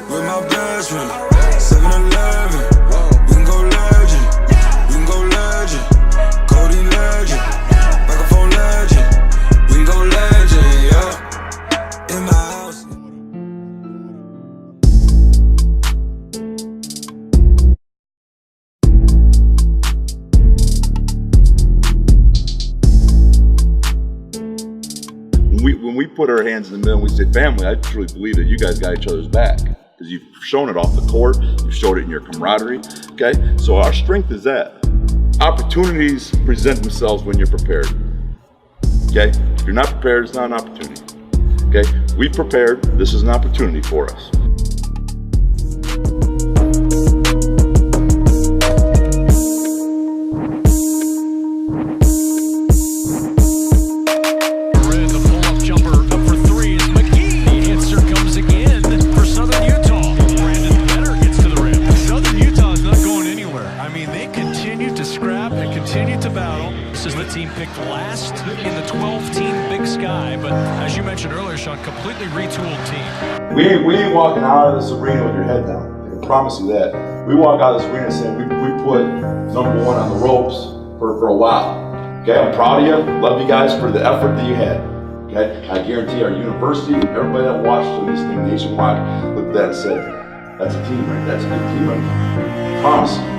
With my best friend, 7-Eleven. We can go legend, we can go legend. Cody legend, microphone legend. We can go legend, yeah. In my house. When we put our hands in the middle and we say family, I truly believe that you guys got each other's back, because you've shown it off the court, you've showed it in your camaraderie, okay? So our strength is that. Opportunities present themselves when you're prepared, okay? If you're not prepared, it's not an opportunity, okay? We prepared, this is an opportunity for us. Team picked last in the 12-team Big Sky, but as you mentioned earlier, Sean, completely retooled team. We ain't walking out of this arena with your head down. I can promise you that. We walk out of this arena saying we put number one on the ropes for a while. Okay, I'm proud of you. Love you guys for the effort that you had. Okay, I guarantee our university, everybody that watched this thing nationwide, looked at that and said, "That's a team, right? That's a good team, right?" Promise you.